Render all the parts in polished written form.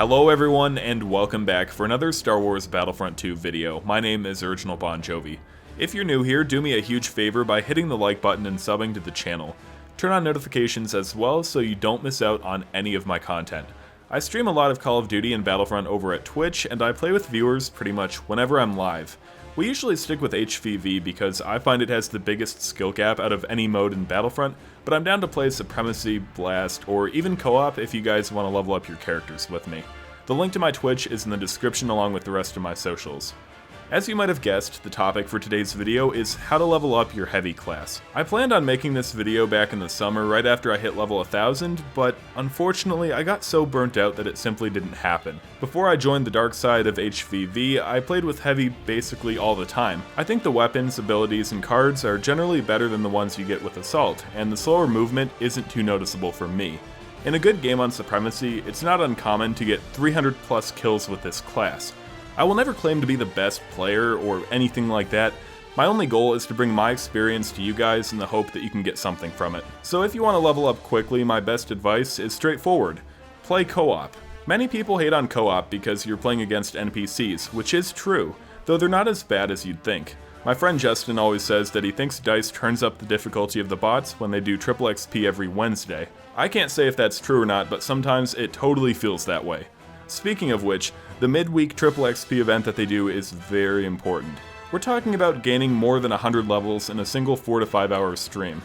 Hello everyone, and welcome back for another Star Wars Battlefront 2 video. My name is OriginalBonJovi. If you're new here, do me a huge favor by hitting the like button and subbing to the channel. Turn on notifications as well so you don't miss out on any of my content. I stream a lot of Call of Duty and Battlefront over at Twitch, and I play with viewers pretty much whenever I'm live. We usually stick with HVV because I find it has the biggest skill gap out of any mode in Battlefront, but I'm down to play Supremacy, Blast, or even co-op if you guys want to level up your characters with me. The link to my Twitch is in the description along with the rest of my socials. As you might have guessed, the topic for today's video is how to level up your heavy class. I planned on making this video back in the summer right after I hit level 1000, but unfortunately I got so burnt out that it simply didn't happen. Before I joined the dark side of HVV, I played with heavy basically all the time. I think the weapons, abilities, and cards are generally better than the ones you get with Assault, and the slower movement isn't too noticeable for me. In a good game on Supremacy, it's not uncommon to get 300 plus kills with this class. I will never claim to be the best player or anything like that. My only goal is to bring my experience to you guys in the hope that you can get something from it. So if you want to level up quickly, my best advice is straightforward. Play co-op. Many people hate on co-op because you're playing against NPCs, which is true, though they're not as bad as you'd think. My friend Justin always says that he thinks DICE turns up the difficulty of the bots when they do triple XP every Wednesday. I can't say if that's true or not, but sometimes it totally feels that way. Speaking of which, the midweek triple XP event that they do is very important. We're talking about gaining more than 100 levels in a single 4 to 5 hour stream.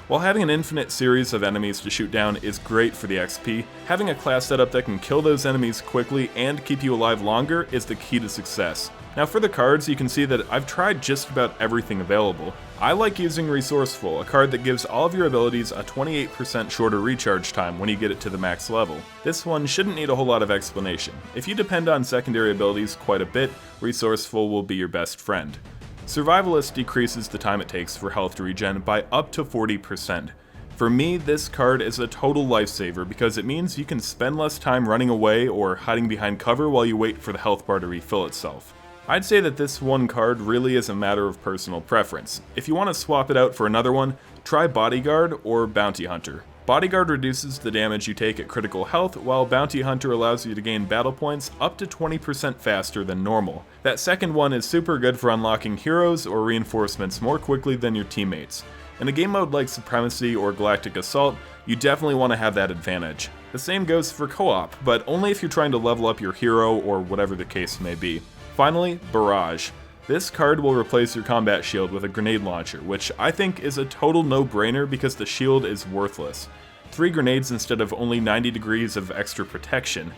While having an infinite series of enemies to shoot down is great for the XP, having a class setup that can kill those enemies quickly and keep you alive longer is the key to success. Now for the cards, you can see that I've tried just about everything available. I like using Resourceful, a card that gives all of your abilities a 28% shorter recharge time when you get it to the max level. This one shouldn't need a whole lot of explanation. If you depend on secondary abilities quite a bit, Resourceful will be your best friend. Survivalist decreases the time it takes for health to regen by up to 40%. For me, this card is a total lifesaver because it means you can spend less time running away or hiding behind cover while you wait for the health bar to refill itself. I'd say that this one card really is a matter of personal preference. If you want to swap it out for another one, try Bodyguard or Bounty Hunter. Bodyguard reduces the damage you take at critical health, while Bounty Hunter allows you to gain battle points up to 20% faster than normal. That second one is super good for unlocking heroes or reinforcements more quickly than your teammates. In a game mode like Supremacy or Galactic Assault, you definitely want to have that advantage. The same goes for co-op, but only if you're trying to level up your hero or whatever the case may be. Finally, Barrage. This card will replace your combat shield with a grenade launcher, which I think is a total no-brainer because the shield is worthless. 3 grenades instead of only 90 degrees of extra protection.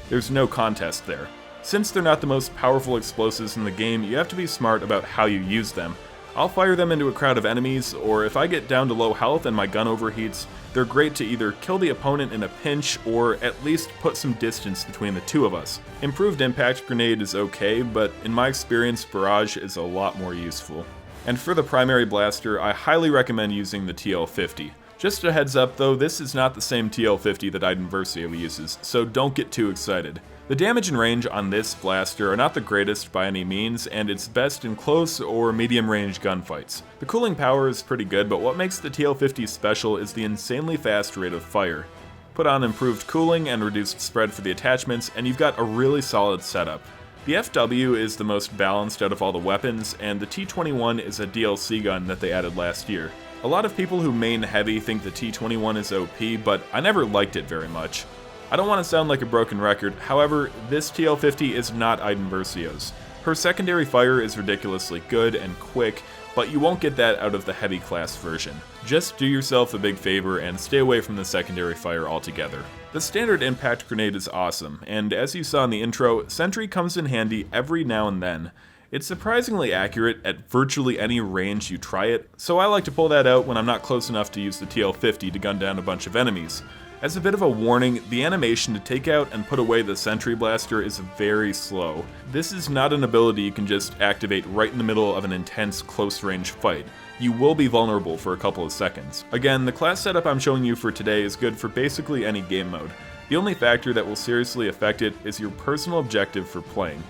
There's no contest there. Since they're not the most powerful explosives in the game, you have to be smart about how you use them. I'll fire them into a crowd of enemies, or if I get down to low health and my gun overheats, they're great to either kill the opponent in a pinch or at least put some distance between the two of us. Improved Impact Grenade is okay, but in my experience, Barrage is a lot more useful. And for the primary blaster, I highly recommend using the TL50. Just a heads up though, this is not the same TL50 that Iden Versio uses, so don't get too excited. The damage and range on this blaster are not the greatest by any means, and it's best in close or medium range gunfights. The cooling power is pretty good, but what makes the TL50 special is the insanely fast rate of fire. Put on improved cooling and reduced spread for the attachments, and you've got a really solid setup. The FW is the most balanced out of all the weapons, and the T21 is a DLC gun that they added last year. A lot of people who main heavy think the T21 is OP, but I never liked it very much. I don't want to sound like a broken record, however, this TL50 is not Iden Versio's. Her secondary fire is ridiculously good and quick, but you won't get that out of the heavy class version. Just do yourself a big favor and stay away from the secondary fire altogether. The standard impact grenade is awesome, and as you saw in the intro, Sentry comes in handy every now and then. It's surprisingly accurate at virtually any range you try it, so I like to pull that out when I'm not close enough to use the TL50 to gun down a bunch of enemies. As a bit of a warning, the animation to take out and put away the Sentry Blaster is very slow. This is not an ability you can just activate right in the middle of an intense close-range fight. You will be vulnerable for a couple of seconds. Again, the class setup I'm showing you for today is good for basically any game mode. The only factor that will seriously affect it is your personal objective for playing.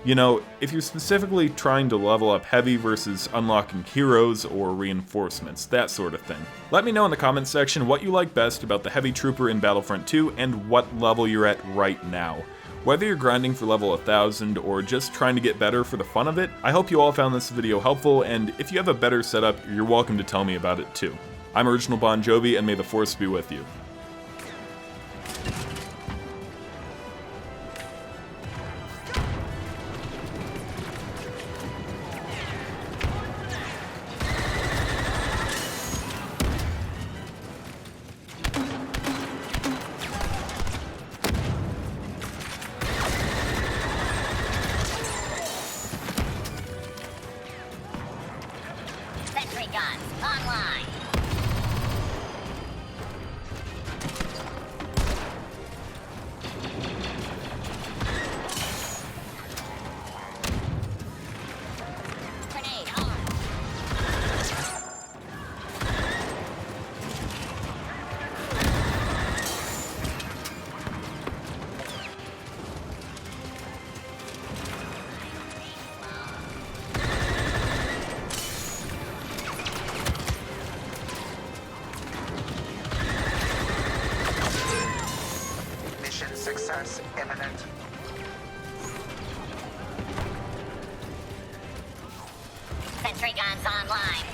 You know, if you're specifically trying to level up heavy versus unlocking heroes or reinforcements, that sort of thing. Let me know in the comments section what you like best about the heavy trooper in Battlefront 2 and what level you're at right now. Whether you're grinding for level 1000 or just trying to get better for the fun of it, I hope you all found this video helpful, and if you have a better setup, you're welcome to tell me about it too. I'm OriginalBonJovi, and may the Force be with you. Sentry guns online. Grenade armed. Mission success imminent. Sentry guns online.